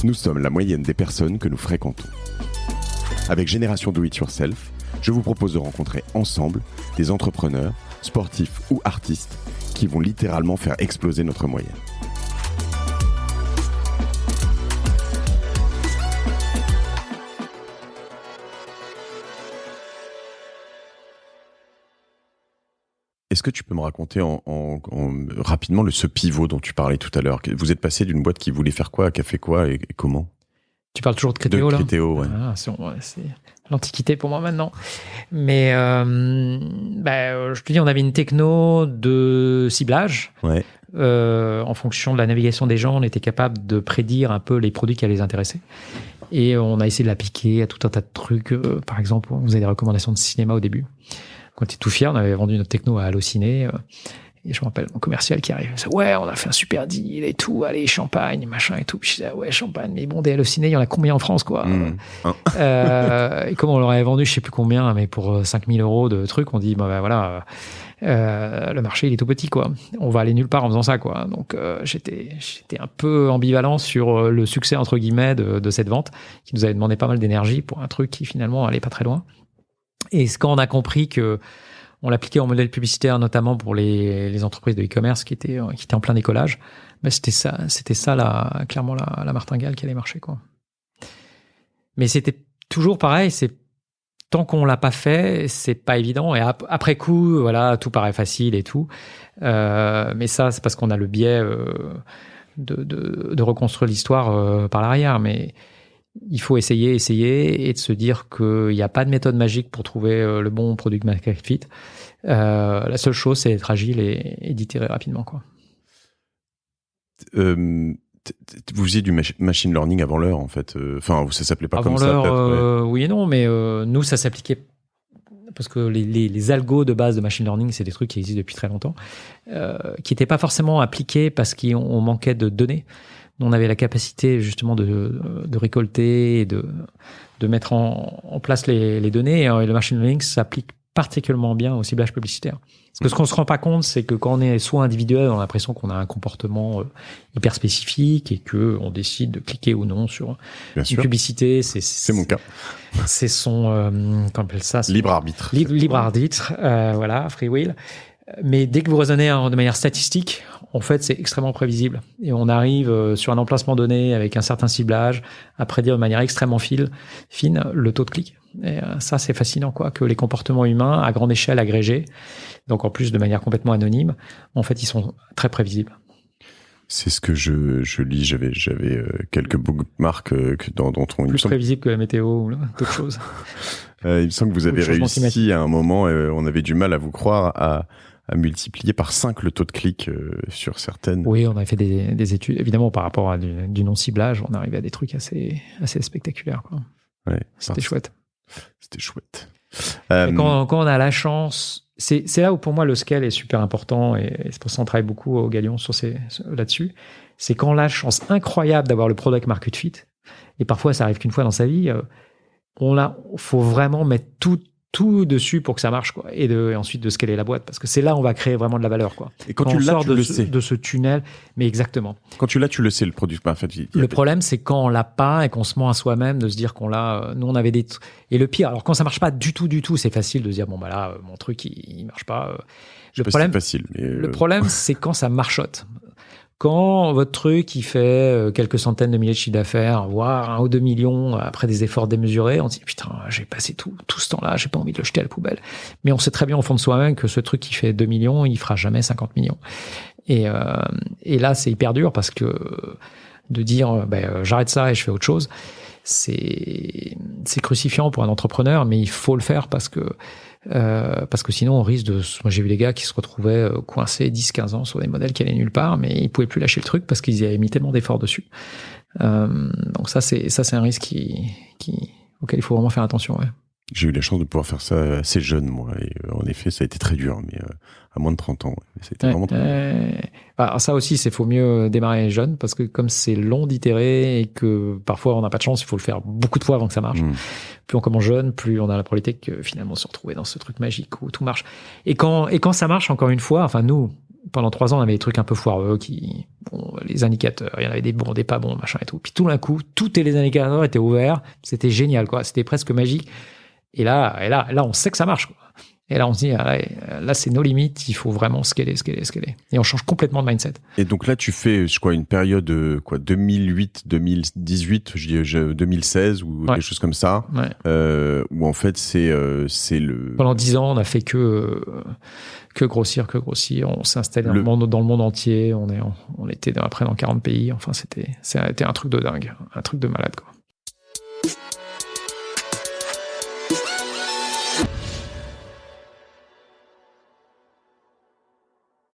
Nous sommes la moyenne des personnes que nous fréquentons. Avec Génération Do It Yourself, je vous propose de rencontrer ensemble des entrepreneurs, sportifs ou artistes qui vont littéralement faire exploser notre moyenne. Est-ce que tu peux me raconter rapidement ce pivot dont tu parlais tout à l'heure? Vous êtes passé d'une boîte qui voulait faire quoi, qui a fait quoi et comment? Tu parles toujours de Criteo, là? De Criteo, ouais. C'est l'antiquité pour moi maintenant. Mais je te dis, on avait une techno de ciblage. Ouais. En fonction de la navigation des gens, on était capable de prédire un peu les produits qui allaient les intéresser. Et on a essayé de l'appliquer à tout un tas de trucs. Par exemple, on faisait des recommandations de cinéma au début. Quand on était tout fiers, on avait vendu notre techno à Allociné. Et je me rappelle mon commercial qui arrive. Il disait, ouais, on a fait un super deal et tout. Allez, champagne, machin et tout. Puis je disais, ouais, champagne. Mais bon, des Allociné, il y en a combien en France, quoi? Et comme on leur avait vendu, je sais plus combien, mais pour 5 000 € de trucs, on dit, voilà, le marché, il est tout petit, quoi. On va aller nulle part en faisant ça, quoi. Donc, j'étais un peu ambivalent sur le succès, entre guillemets, de cette vente, qui nous avait demandé pas mal d'énergie pour un truc qui, finalement, allait pas très loin. Et quand on a compris que on l'appliquait en modèle publicitaire, notamment pour les entreprises de e-commerce qui étaient en plein décollage, c'était ça clairement la martingale qui allait marcher, quoi. Mais c'était toujours pareil, tant qu'on l'a pas fait, c'est pas évident. Et après coup, voilà, tout paraît facile et tout. Mais ça, c'est parce qu'on a le biais de reconstruire l'histoire par l'arrière. Mais il faut essayer et de se dire qu'il n'y a pas de méthode magique pour trouver le bon product market fit. La seule chose, c'est être agile et d'itérer rapidement, quoi. Vous faisiez du machine learning avant l'heure, en fait. Enfin, ça s'appelait pas avant comme ça, peut-être. Oui et non, mais nous, ça s'appliquait parce que les algos de base de machine learning, c'est des trucs qui existent depuis très longtemps, qui n'étaient pas forcément appliqués parce qu'on manquait de données. On avait la capacité justement de récolter et de mettre en place les données. Et le machine learning s'applique particulièrement bien au ciblage publicitaire. Parce que ce qu'on se rend pas compte, c'est que quand on est soit individuel, on a l'impression qu'on a un comportement hyper spécifique et que on décide de cliquer ou non sur une publicité. C'est mon cas. C'est son, comment on appelle ça? Libre arbitre. Libre arbitre, voilà, free will. Mais dès que vous raisonnez de manière statistique, en fait, c'est extrêmement prévisible. Et on arrive sur un emplacement donné avec un certain ciblage à prédire de manière extrêmement fine le taux de clic. Et ça, c'est fascinant, quoi, que les comportements humains à grande échelle agrégés, donc en plus de manière complètement anonyme, en fait, ils sont très prévisibles. C'est ce que je lis. J'avais quelques bookmarks dont on... Plus prévisible que la météo ou d'autres choses. Il me semble que vous avez réussi à un moment, on avait du mal à vous croire, à multiplier par 5 le taux de clic sur certaines... Oui, on avait fait des études. Évidemment, par rapport à du non-ciblage, on arrivait à des trucs assez spectaculaires, quoi. Ouais, C'était chouette. C'était chouette. Quand on a la chance... C'est là où, pour moi, le scale est super important, et c'est pour ça qu'on travaille beaucoup au Galion là-dessus. C'est quand on a la chance incroyable d'avoir le product market fit, et parfois, ça arrive qu'une fois dans sa vie, faut vraiment mettre tout dessus pour que ça marche, quoi, et ensuite de scaler la boîte, parce que c'est là où on va créer vraiment de la valeur, quoi. Et quand tu l'as, tu le sais. De ce tunnel, mais exactement. Quand tu l'as, tu le sais, le produit. En fait, le problème, c'est quand on l'a pas et qu'on se ment à soi-même de se dire qu'on l'a. Nous, on avait des. Et le pire, alors quand ça marche pas du tout, c'est facile de se dire bon là, mon truc il marche pas. Le problème, c'est facile. Mais le problème, c'est quand ça marchote. Quand votre truc, il fait quelques centaines de milliers de chiffres d'affaires, voire 1 ou 2 millions après des efforts démesurés, on se dit, putain, j'ai passé tout ce temps-là, j'ai pas envie de le jeter à la poubelle. Mais on sait très bien au fond de soi-même que ce truc qui fait 2 millions, il fera jamais 50 millions. Et là, c'est hyper dur parce que de dire, j'arrête ça et je fais autre chose, c'est crucifiant pour un entrepreneur, mais il faut le faire parce que sinon on risque de... Moi j'ai vu des gars qui se retrouvaient coincés 10-15 ans sur des modèles qui allaient nulle part, mais ils pouvaient plus lâcher le truc parce qu'ils avaient mis tellement d'efforts dessus. Donc ça c'est un risque auquel il faut vraiment faire attention, ouais. J'ai eu la chance de pouvoir faire ça assez jeune, moi. Et en effet, ça a été très dur, mais à moins de 30 ans. Ouais. C'était vraiment très dur. Alors ça aussi, faut mieux démarrer jeune, parce que comme c'est long d'itérer et que parfois on n'a pas de chance, il faut le faire beaucoup de fois avant que ça marche. Plus on commence jeune, plus on a la probabilité que finalement se retrouver dans ce truc magique où tout marche. Et quand ça marche, encore une fois, enfin nous, pendant 3 ans, on avait des trucs un peu foireux les indicateurs, il y en avait des bons, des pas bons, machin et tout. Puis tout d'un coup, les indicateurs étaient ouverts. C'était génial, quoi. C'était presque magique. Et là, on sait que ça marche, quoi. Et là, on se dit, là, c'est nos limites, il faut vraiment scaler. Et on change complètement de mindset. Et donc là, tu fais, une période, 2008, 2018, 2016 ou des choses comme ça, où en fait, c'est le... Pendant 10 ans, on a fait que grossir. On s'est installé dans le monde entier. On était après dans 40 pays. Enfin, c'était un truc de dingue, un truc de malade, quoi.